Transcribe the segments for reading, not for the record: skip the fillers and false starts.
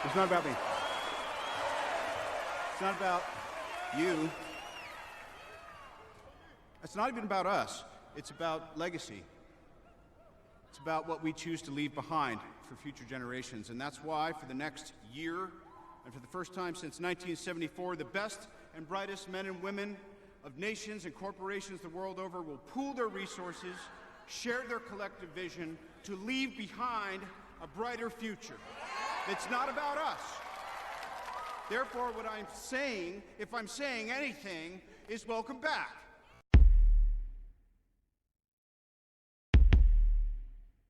It's not about me. It's not about you. It's not even about us. It's about legacy. It's about what we choose to leave behind for future generations. And that's why, for the next year, and for the first time since 1974, the best and brightest men and women of nations and corporations the world over will pool their resources, share their collective vision to leave behind a brighter future. It's not about us. Therefore, what I'm saying, if I'm saying anything, is welcome back.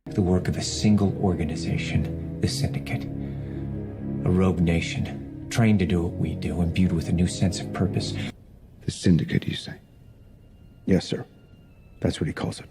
The work of a single organization, the Syndicate. A rogue nation, trained to do what we do, imbued with a new sense of purpose. The Syndicate, you say? Yes, sir. That's what he calls it.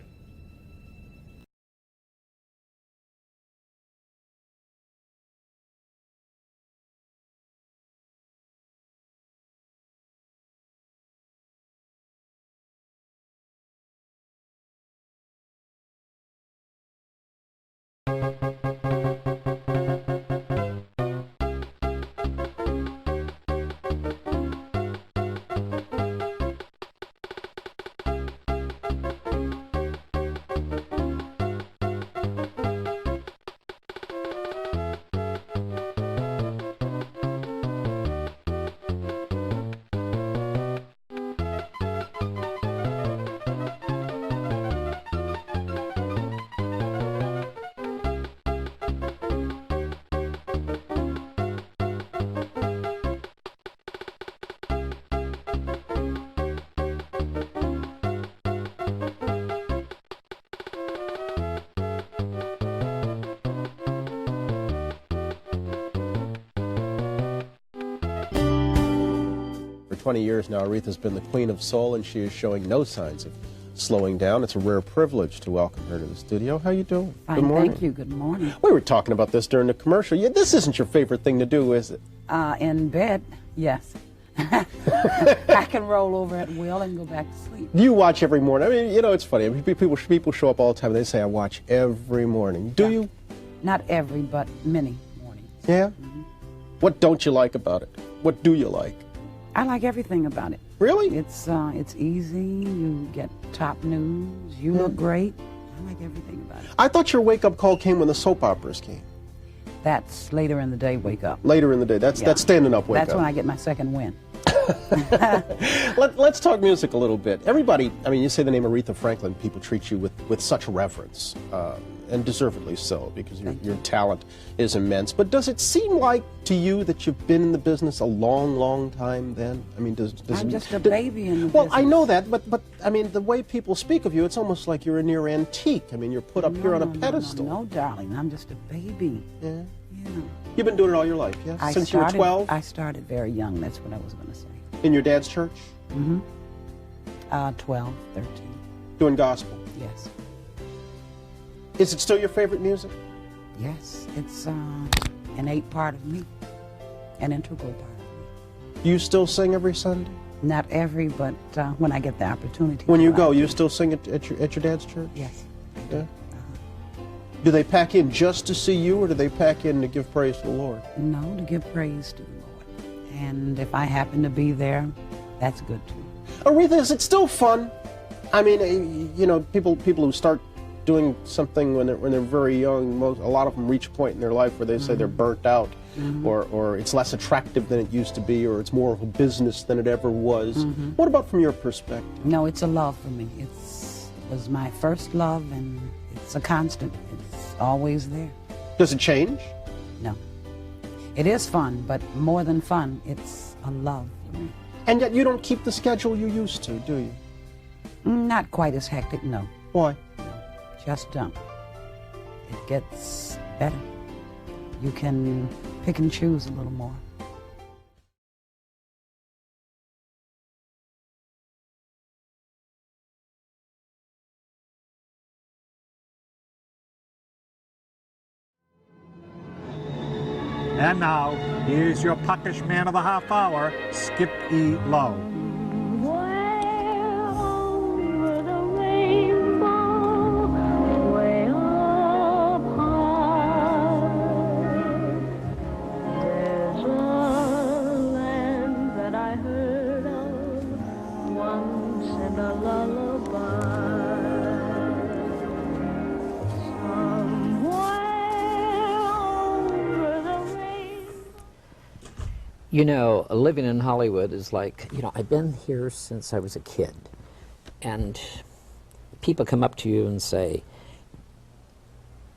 For 20 years now, Aretha's been the queen of soul, and she is showing no signs of slowing down. It's a rare privilege to welcome her to the studio. How you doing? Fine, Good morning. thank you. Good morning. We were talking about this during the commercial. Yeah, this isn't your favorite thing to do, is it? In bed, yes. I can roll over at will and go back to sleep. You watch every morning. I mean, you know, it's funny. I mean, people show up all the time. They say, I watch every morning. Do you? Not every, but many mornings. Yeah? What don't you like about it? What do you like? I like everything about it. Really? It's easy. You get top news. You look great. I like everything about it. I thought your wake-up call came when the soap operas came. That's later in the day. Wake up. Later in the day. That's standing up wake up. That's when I get my second win. Let's talk music a little bit. Everybody, I mean, you say the name Aretha Franklin, people treat you with such reverence, and deservedly so, because your talent is immense. But does it seem like to you that you've been in the business a long, long time then? I mean, I'm just a baby in the Well, business. I know that, but I mean, the way people speak of you, it's almost like you're a near antique. I mean, you're put up here on a pedestal. No, darling, I'm just a baby. Yeah. Yeah. You've been doing it all your life, yeah? Since you were 12? I started very young. That's what I was going to say. In your dad's church? 12, 13. Doing gospel? Yes. Is it still your favorite music? Yes, it's an innate part of me, an integral part of me. Do you still sing every Sunday? Not every, but when I get the opportunity. When you to, go, you still sing at your dad's church? Yes. Yeah. Do they pack in just to see you, or do they pack in to give praise to the Lord? No, to give praise to the Lord. And if I happen to be there, that's good too. Aretha, is it still fun? I mean, you know, people who start doing something when they're very young, a lot of them reach a point in their life where they say they're burnt out, or it's less attractive than it used to be, or it's more of a business than it ever was. What about from your perspective? No, it's a love for me. It was my first love, and it's a constant. It's always there. Does it change? No. It is fun, but more than fun, it's a love for me. And yet you don't keep the schedule you used to, do you? Not quite as hectic, no. Why? Just don't. It gets better. You can pick and choose a little more. And now, here's your puckish man of the half hour, Skip E. Lowe. You know, living in Hollywood is like, you know, I've been here since I was a kid. And people come up to you and say,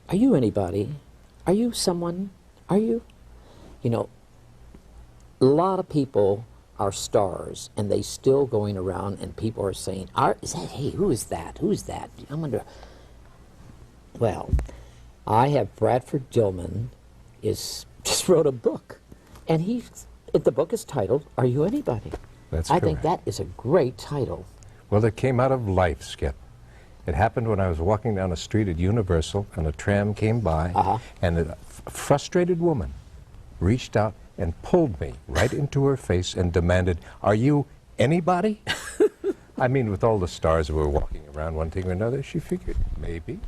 are you anybody? Are you someone? Are you? You know, a lot of people are stars, and they still going around, and people are saying, hey, who is that? Who is that? I wonder. Well, I have Bradford Dillman just wrote a book, and the book is titled, Are You Anybody? That's I correct. think that is a great title. Well, it came out of life, Skip. It happened when I was walking down a street at Universal, and a tram came by, and a frustrated woman reached out and pulled me right into her face and demanded, are you anybody? I mean, with all the stars that were walking around, one thing or another, she figured, maybe.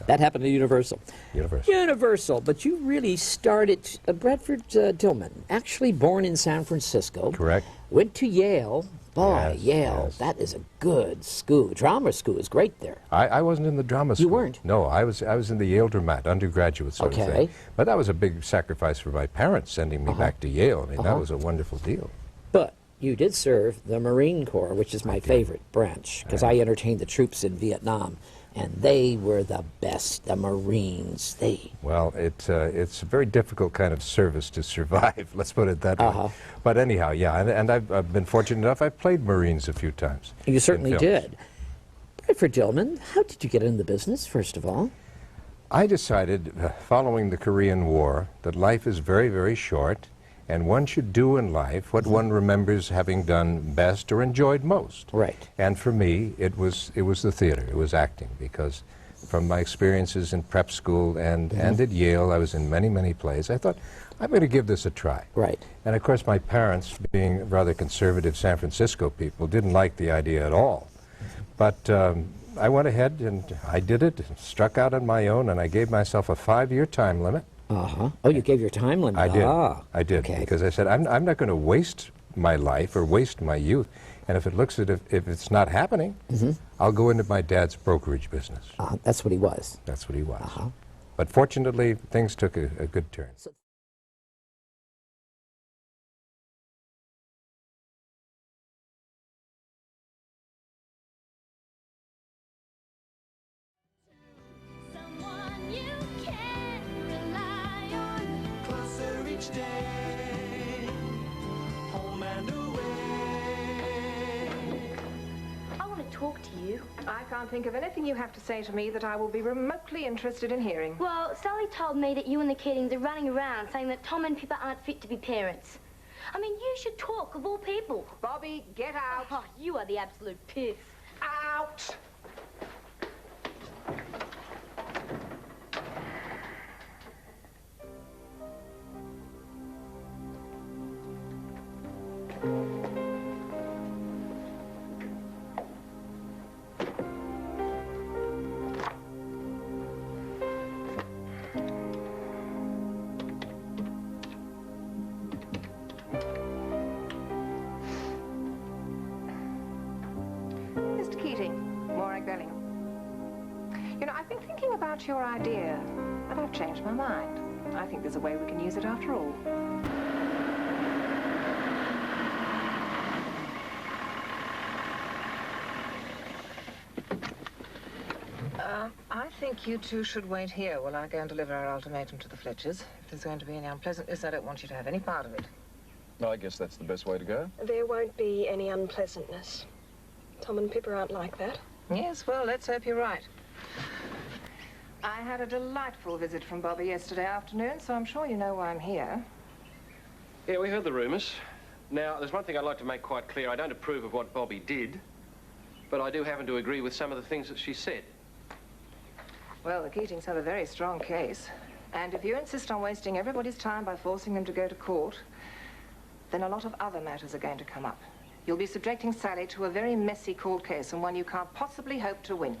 That happened at Universal. Universal. But you really started, Bradford Dillman, actually born in San Francisco. Correct. Went to Yale. Boy, Yes, Yale, yes. that is a good school. Drama school is great there. I wasn't in the drama school. You weren't? No, I was in the Yale Dramat, undergraduate sort of Okay. thing. But that was a big sacrifice for my parents, sending me back to Yale. I mean, that was a wonderful deal. But you did serve the Marine Corps, which is my favorite branch, because I entertained the troops in Vietnam, and they were the best, the Marines. Well, it's a very difficult kind of service to survive, let's put it that way. But anyhow, yeah, and I've been fortunate enough, I've played Marines a few times. You certainly in films. did. Bradford Dillman, how did you get in the business, first of all? I decided, following the Korean War, that life is very, very short, and one should do in life what one remembers having done best or enjoyed most. Right. And for me, it was the theater, it was acting, because from my experiences in prep school and at Yale, I was in many, many plays. I thought, I'm going to give this a try. Right. And of course, my parents, being rather conservative San Francisco people, didn't like the idea at all. But I went ahead and I did it, struck out on my own, and I gave myself a 5-year time limit. Oh, you gave your time limit. I did. I did, okay. because I said, I'm not going to waste my life or waste my youth. And if it looks as if it's not happening, I'll go into my dad's brokerage business. That's what he was. That's what he was. But fortunately, things took a good turn. Someone you can rely on. Closer each day, home and away. I want to talk to you. I can't think of anything you have to say to me that I will be remotely interested in hearing. Well, Sally told me that you and the Keatings are running around saying that Tom and Pippa aren't fit to be parents. I mean, you should talk, of all people. Bobby, get out. Oh, you are the absolute piss. Out! Mr. Keating, Morag Bellingham. You know, I've been thinking about your idea, and I've changed my mind. I think there's a way we can use it after all. I think you two should wait here while I go and deliver our ultimatum to the Fletchers. If there's going to be any unpleasantness, I don't want you to have any part of it. Well, I guess that's the best way to go. There won't be any unpleasantness. Tom and Pippa aren't like that. Yes, well, let's hope you're right. I had a delightful visit from Bobby yesterday afternoon, so I'm sure you know why I'm here. Yeah, we heard the rumours. Now, there's one thing I'd like to make quite clear. I don't approve of what Bobby did, but I do happen to agree with some of the things that she said. Well, the Keatings have a very strong case, and if you insist on wasting everybody's time by forcing them to go to court, then a lot of other matters are going to come up. You'll be subjecting Sally to a very messy court case, and one you can't possibly hope to win.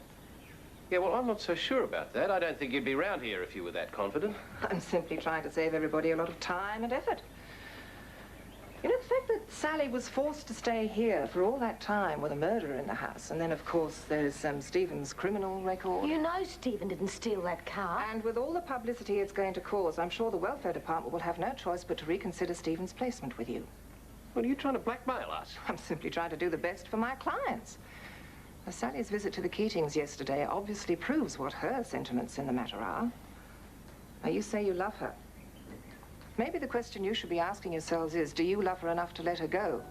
Yeah, well, I'm not so sure about that. I don't think you'd be round here if you were that confident. I'm simply trying to save everybody a lot of time and effort. You know, the fact that Sally was forced to stay here for all that time with a murderer in the house. And then, of course, there's Stephen's criminal record. You know Stephen didn't steal that car. And with all the publicity it's going to cause, I'm sure the welfare department will have no choice but to reconsider Stephen's placement with you. What, are you trying to blackmail us? I'm simply trying to do the best for my clients. Now, Sally's visit to the Keatings yesterday obviously proves what her sentiments in the matter are. Now, you say you love her. Maybe the question you should be asking yourselves is, do you love her enough to let her go?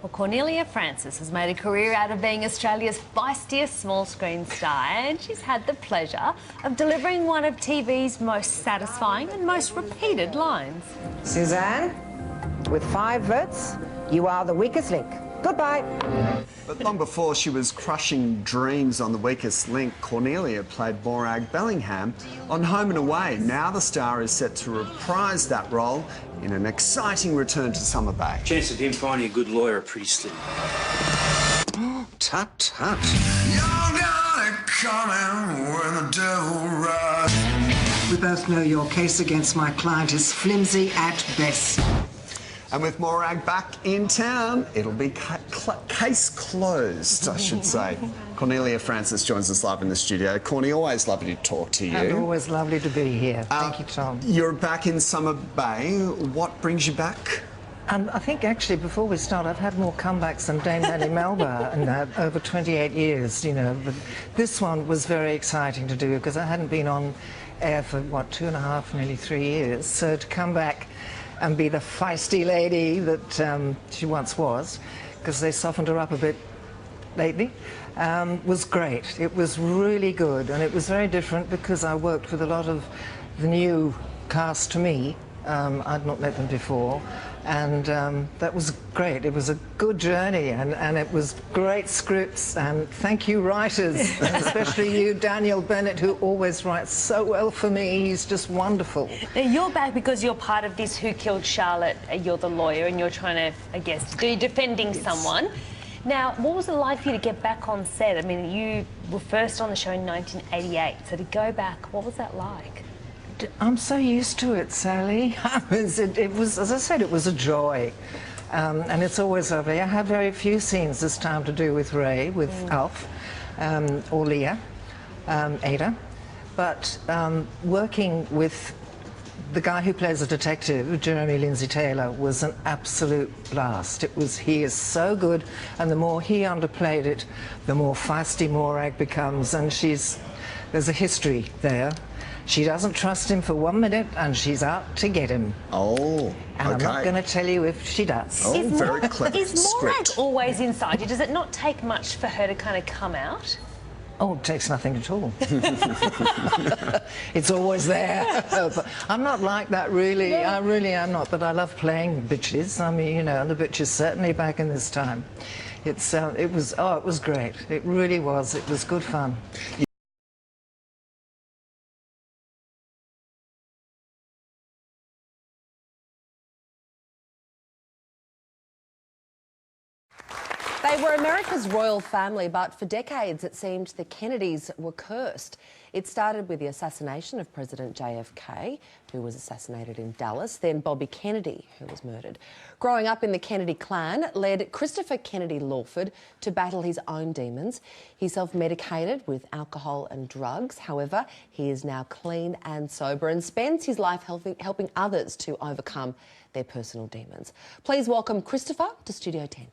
Well, Cornelia Frances has made a career out of being Australia's feistiest small screen star, and she's had the pleasure of delivering one of TV's most satisfying and most repeated lines. Suzanne, with 5 votes, you are the weakest link. Goodbye. But long before she was crushing dreams on The Weakest Link, Cornelia played Morag Bellingham on Home and Away. Now the star is set to reprise that role in an exciting return to Summer Bay. Chance of him finding a good lawyer pretty slim. Oh, tut, tut. You're gonna come in when the devil rides. We both know your case against my client is flimsy at best. And with Morag back in town, it'll be case closed, I should say. Cornelia Frances joins us live in the studio. Corny, always lovely to talk to you. And always lovely to be here. Thank you, Tom. You're back in Summer Bay. What brings you back? I think, actually, before we start, I've had more comebacks than Dame Nellie Melba in over 28 years, you know. But this one was very exciting to do because I hadn't been on air for, what, 2.5, nearly 3 years. So to come back and be the feisty lady that she once was, because they softened her up a bit lately, was great. It was really good, and it was very different because I worked with a lot of the new cast to me. I'd not met them before, and that was great. It was a good journey, and it was great scripts, and thank you, writers, especially you, Daniel Bennett, who always writes so well for me. He's just wonderful. Now, you're back because you're part of this Who Killed Charlotte. You're the lawyer, and you're trying to, I guess, defending someone. Now, what was it like for you to get back on set? I mean, you were first on the show in 1988, so to go back, what was that like? I'm so used to it, Sally. It was, as I said, it was a joy. And it's always lovely. I had very few scenes this time to do with Ray, with Alf, or Leah, Ada. But working with the guy who plays the detective, Jeremy Lindsay Taylor, was an absolute blast. He is so good, and the more he underplayed it, the more feisty Morag becomes, and there's a history there. She doesn't trust him for 1 minute, and she's out to get him. Oh, and I'm not going to tell you if she does. Oh, very clever. Is Morag always inside you? Does it not take much for her to kind of come out? Oh, it takes nothing at all. It's always there. But I'm not like that, really. No. I really am not, but I love playing bitches. I mean, you know, the bitch is certainly back in this time. It was great. It really was. It was good fun. They were America's royal family, but for decades it seemed the Kennedys were cursed. It started with the assassination of President JFK, who was assassinated in Dallas, then Bobby Kennedy, who was murdered. Growing up in the Kennedy clan led Christopher Kennedy Lawford to battle his own demons. He self-medicated with alcohol and drugs. However, he is now clean and sober and spends his life helping others to overcome their personal demons. Please welcome Christopher to Studio 10.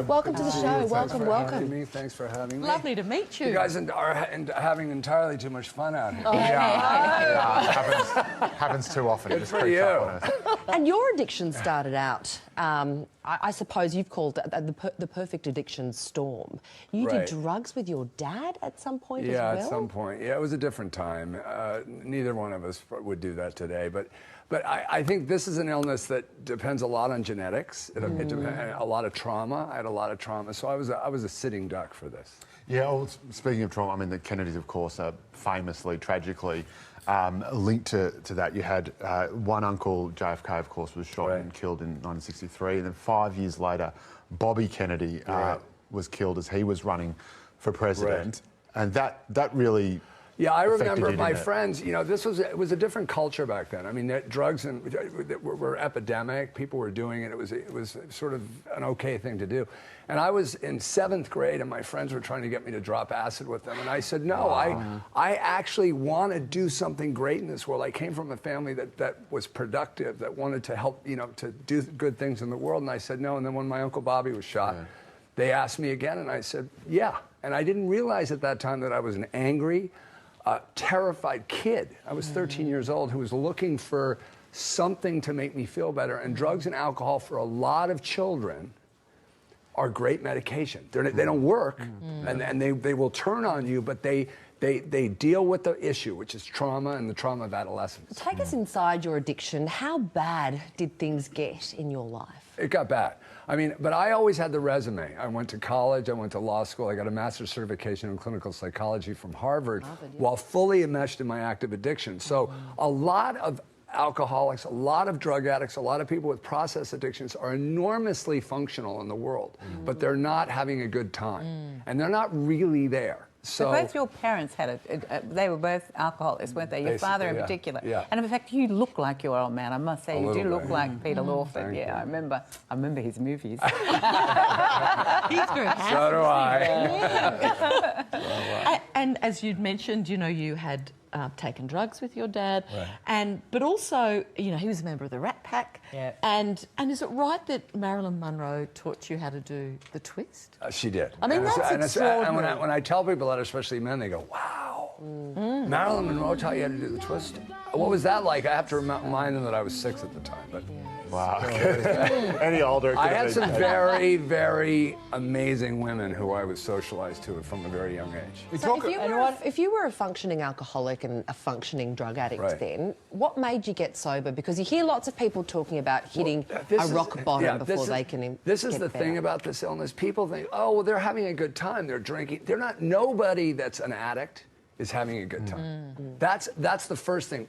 Welcome to the show. Welcome. Thanks for having me. Lovely to meet you. You guys are having entirely too much fun out here. Oh, yeah. Happens too often. Good for you. And your addiction started out, I suppose you've called it the perfect addiction storm. You did drugs with your dad at some point as well? Yeah, at some point. Yeah, it was a different time. Neither one of us would do that today. But I think this is an illness that depends a lot on genetics. It depends a lot of trauma. I had a lot of trauma. So I was a sitting duck for this. Yeah, well, speaking of trauma, I mean, the Kennedys, of course, are famously, tragically linked to that. You had one uncle, JFK, of course, was shot and killed in 1963. And then 5 years later, Bobby Kennedy was killed as he was running for president. And that really... Yeah, I affected remember you, my didn't it? friends, you know, it was a different culture back then. I mean, drugs were epidemic. People were doing it. It was sort of an okay thing to do. And I was in 7th grade, and my friends were trying to get me to drop acid with them. And I said, no, I actually want to do something great in this world. I came from a family that was productive, that wanted to help, you know, to do good things in the world. And I said no. And then when my Uncle Bobby was shot, they asked me again, and I said, yeah. And I didn't realize at that time that I was an angry, terrified kid. I was 13 years old who was looking for something to make me feel better. And drugs and alcohol for a lot of children are great medication. They don't work, and they will turn on you, but they deal with the issue, which is trauma and the trauma of adolescence. Take us inside your addiction. How bad did things get in your life? It got bad. I mean, but I always had the resume. I went to college, I went to law school, I got a master's certification in clinical psychology from Harvard, while fully enmeshed in my active addiction. So a lot of alcoholics, a lot of drug addicts, a lot of people with process addictions are enormously functional in the world, but they're not having a good time. And they're not really there. So both your parents had they were both alcoholics, weren't they? Your father in particular. Yeah. And in fact, you look like your old man. I must say, you do look like Peter Lawford. Thank you. I remember his movies. He's very handsome. So do I. And as you'd mentioned, you know, you had taken drugs with your dad, but also, you know, he was a member of the Rat Pack. Yeah. And is it right that Marilyn Monroe taught you how to do the twist? She did. I mean, that's extraordinary. And when I tell people that, especially men, they go, wow, Marilyn Monroe taught you how to do the twist? What was that like? I have to remind them that I was 6 at the time. But wow. Any older. I had some very, very amazing women who I was socialized to from a very young age. So if you were a functioning alcoholic and a functioning drug addict then, what made you get sober? Because you hear lots of people talking about hitting a rock bottom before they can This is the thing about this illness. People think, oh, well, they're having a good time. They're drinking. They're not. Nobody that's an addict is having a good time. That's the first thing.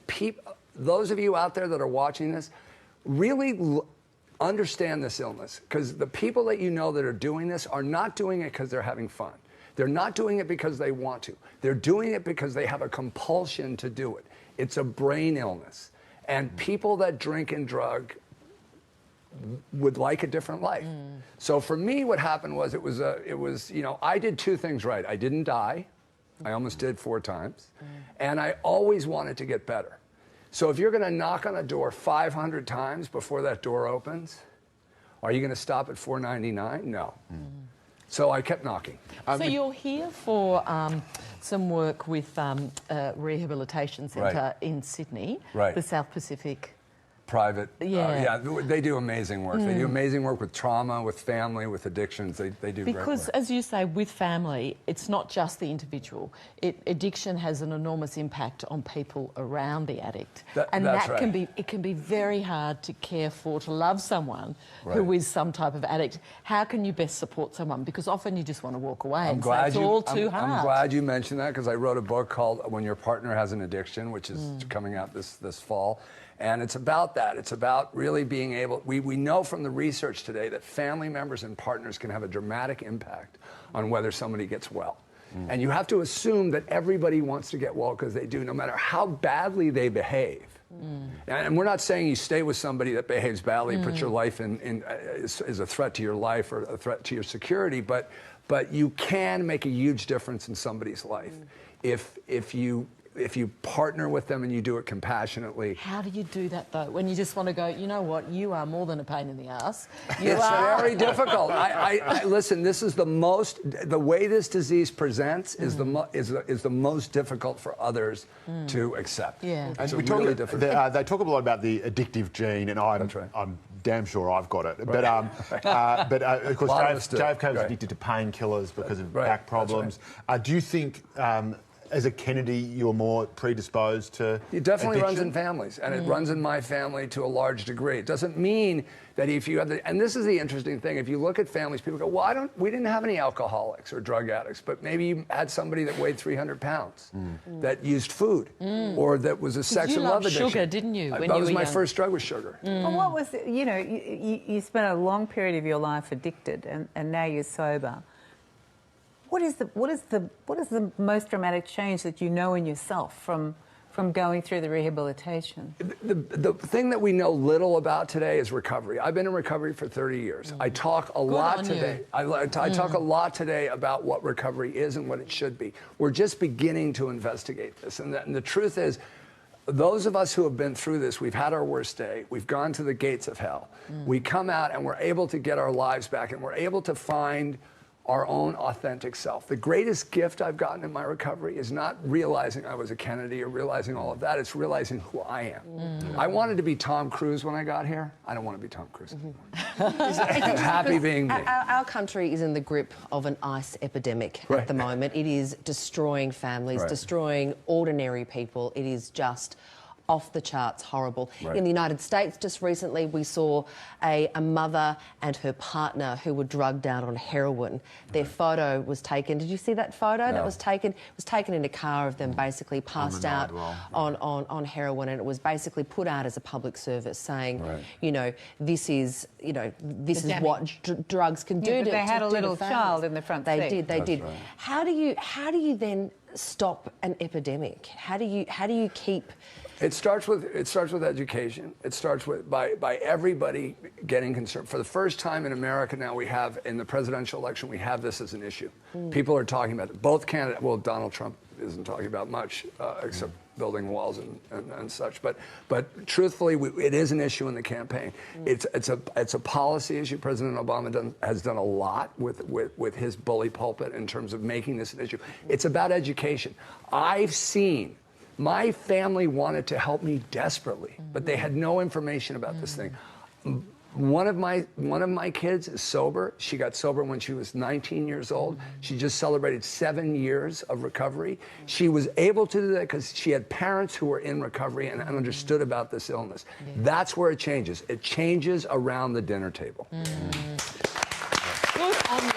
Those of you out there that are watching this, really understand this illness, because the people that you know that are doing this are not doing it because they're having fun. They're not doing it because they want to. They're doing it because they have a compulsion to do it. It's a brain illness. And people that drink and drug would like a different life. So for me, what happened was it was, you know, I did 2 things right. I didn't die. I almost did 4 times. And I always wanted to get better. So if you're going to knock on a door 500 times before that door opens, are you going to stop at 499? No. So I kept knocking. So you're here for some work with Rehabilitation Centre in Sydney, the South Pacific. Private. They do amazing work. They do amazing work with trauma, with family, with addictions. They do great work. Because, as you say, with family, it's not just the individual. Addiction has an enormous impact on people around the addict. It can be very hard to care for, to love someone who is some type of addict. How can you best support someone? Because often you just want to walk away and say it's all too hard. I'm glad you mentioned that, because I wrote a book called When Your Partner Has an Addiction, which is coming out this fall. And it's about that. It's about really being able, we know from the research today that family members and partners can have a dramatic impact on whether somebody gets well. And you have to assume that everybody wants to get well, because they do, no matter how badly they behave. And we're not saying you stay with somebody that behaves badly, put your life is a threat to your life or a threat to your security, but you can make a huge difference in somebody's life if you partner with them and you do it compassionally. How do you do that, though, when you just want to go, you know what, you are more than a pain in the ass? It's very difficult. I listen, this is the way this disease presents is the most difficult for others to accept. And it's really difficult. They talk a lot about the addictive gene, and I'm damn sure I've got it. But of course, JFK was addicted to painkillers because of back problems. Do you think as a Kennedy, you're more predisposed to It definitely addiction? runs in families, and it runs in my family to a large degree. It doesn't mean that if you have and this is the interesting thing, if you look at families, people go, well, we didn't have any alcoholics or drug addicts, but maybe you had somebody that weighed 300 pounds, that used food, or that was a sex and love addiction. Sugar, didn't you? That was my first drug, was sugar. Well, what was it, you know, you spent a long period of your life addicted, and now you're sober. What is the most dramatic change that you know in yourself from going through the rehabilitation? The thing that we know little about today is recovery. I've been in recovery for 30 years. I talk a lot today. I talk a lot today about what recovery is and what it should be. We're just beginning to investigate this. And the truth is, those of us who have been through this, we've had our worst day. We've gone to the gates of hell. We come out and we're able to get our lives back, and we're able to find our own authentic self. The greatest gift I've gotten in my recovery is not realizing I was a Kennedy or realizing all of that. It's realizing who I am. I wanted to be Tom Cruise when I got here. I don't want to be Tom Cruise anymore. I'm happy being me. Our country is in the grip of an ICE epidemic at the moment. It is destroying families, destroying ordinary people. It is just off the charts horrible. In the United States, just recently, we saw a mother and her partner who were drugged out on heroin. Their photo was taken. Did you see that photo? No. That was taken. It was taken in a car of them basically passed out on heroin, and it was basically put out as a public service, saying, you know, this is what drugs can do. But they had a little child in the front seat. They did. Right. How do you then stop an epidemic? How do you keep? It starts with education. It starts with by everybody getting concerned. For the first time in America now, we have, in the presidential election, we have this as an issue. People are talking about it. Both candidates, well, Donald Trump isn't talking about much, except building walls and such. But truthfully, it is an issue in the campaign. It's a policy issue. President Obama has done a lot with his bully pulpit in terms of making this an issue. It's about education. I've seen. My family wanted to help me desperately, but they had no information about this thing. One of my kids is sober. She got sober when she was 19 years old. She just celebrated 7 years of recovery. She was able to do that because she had parents who were in recovery and understood about this illness. That's where it changes. It changes around the dinner table. Good on you.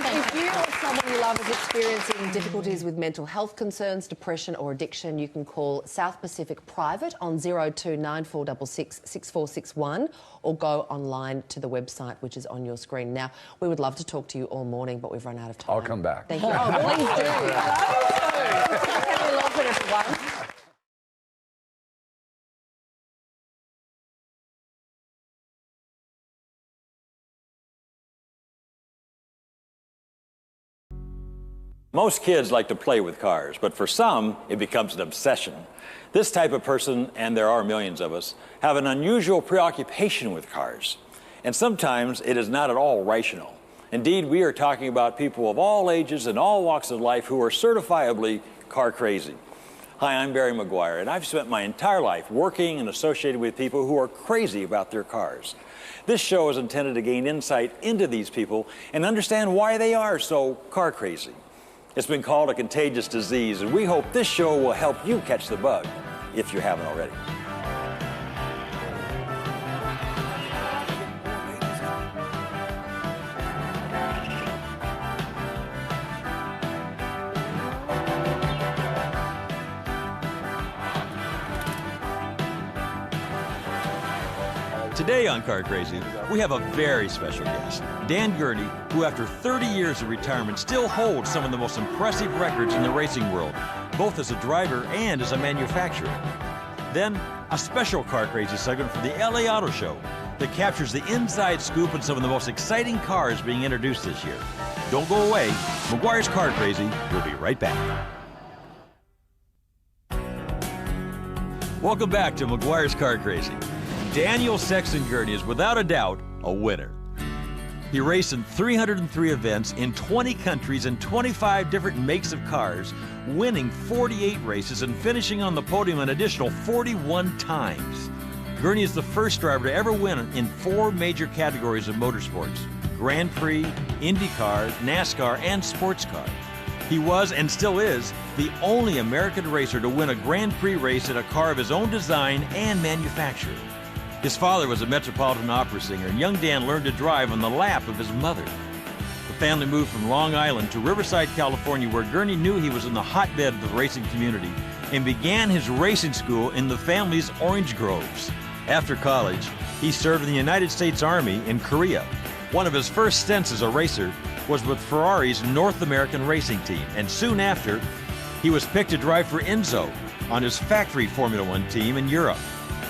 And if you or someone you love is experiencing difficulties with mental health concerns, depression or addiction, you can call South Pacific Private on 029466 6461 or go online to the website, which is on your screen. Now, we would love to talk to you all morning, but we've run out of time. I'll come back. Thank you. Oh, please do. Hello, Lawford, everyone. Most kids like to play with cars, but for some, it becomes an obsession. This type of person, and there are millions of us, have an unusual preoccupation with cars. And sometimes it is not at all rational. Indeed, we are talking about people of all ages and all walks of life who are certifiably car crazy. Hi, I'm Barry McGuire, and I've spent my entire life working and associated with people who are crazy about their cars. This show is intended to gain insight into these people and understand why they are so car crazy. It's been called a contagious disease, and we hope this show will help you catch the bug, if you haven't already. Today on Car Crazy, we have a very special guest, Dan Gurney, who after 30 years of retirement still holds some of the most impressive records in the racing world, both as a driver and as a manufacturer. Then, a special Car Crazy segment for the LA Auto Show that captures the inside scoop on some of the most exciting cars being introduced this year. Don't go away. McGuire's Car Crazy will be right back. Welcome back to McGuire's Car Crazy. Daniel Sexton Gurney is without a doubt a winner. He raced in 303 events in 20 countries and 25 different makes of cars, winning 48 races and finishing on the podium an additional 41 times. Gurney is the first driver to ever win in 4 major categories of motorsports: Grand Prix, IndyCar, NASCAR, and sports car. He was, and still is, the only American racer to win a Grand Prix race in a car of his own design and manufacture. His father was a Metropolitan Opera singer, and young Dan learned to drive on the lap of his mother. The family moved from Long Island to Riverside, California, where Gurney knew he was in the hotbed of the racing community, and began his racing school in the family's orange groves. After college, he served in the United States Army in Korea. One of his first stints as a racer was with Ferrari's North American racing team, and soon after, he was picked to drive for Enzo on his factory Formula One team in Europe.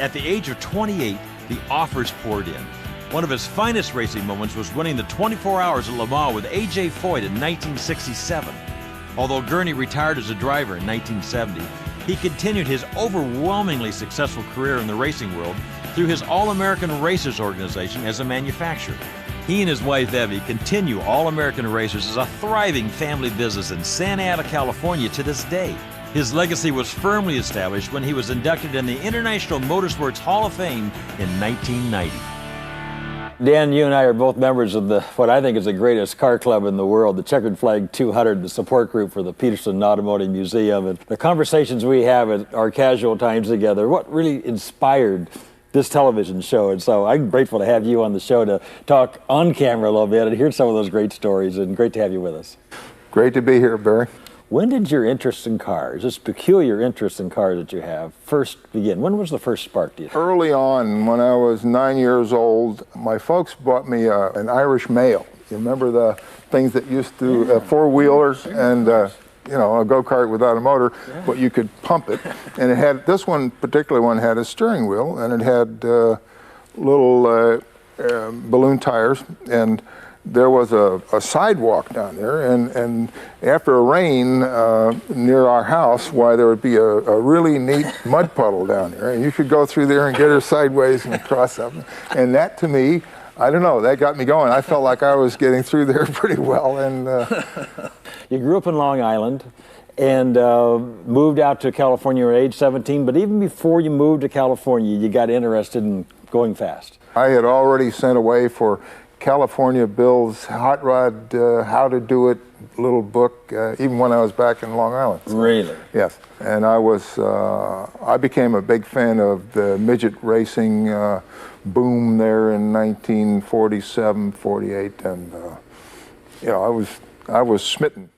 At the age of 28, the offers poured in. One of his finest racing moments was winning the 24 Hours at Le Mans with A.J. Foyt in 1967. Although Gurney retired as a driver in 1970, he continued his overwhelmingly successful career in the racing world through his All-American Racers organization as a manufacturer. He and his wife Evie continue All-American Racers as a thriving family business in Santa Ana, California to this day. His legacy was firmly established when he was inducted in the International Motorsports Hall of Fame in 1990. Dan, you and I are both members of what I think is the greatest car club in the world, the Checkered Flag 200, the support group for the Peterson Automotive Museum. And the conversations we have at our casual times together, what really inspired this television show. And so I'm grateful to have you on the show to talk on camera a little bit and hear some of those great stories, and great to have you with us. Great to be here, Barry. When did your interest in cars, this peculiar interest in cars that you have, first begin? When was the first spark, do you think? Early on, when I was 9 years old, my folks bought me an Irish Mail. You remember the things that used to, four-wheelers and, you know, a go-kart without a motor, but you could pump it. And it had, this one, particular one, had a steering wheel, and it had little balloon tires, and there was a sidewalk down there, and after a rain near our house, why, there would be a really neat mud puddle down there, and you could go through there and get her sideways and cross up. And that, to me, I don't know, that got me going. I felt like I was getting through there pretty well. And you grew up in Long Island and moved out to California at age 17, but even before you moved to California, you got interested in going fast. I had already sent away for California Bill's Hot Rod How to Do It little book, even when I was back in Long Island. So, really? Yes. And I became a big fan of the midget racing boom there in 1947, 48, and you know, I was smitten.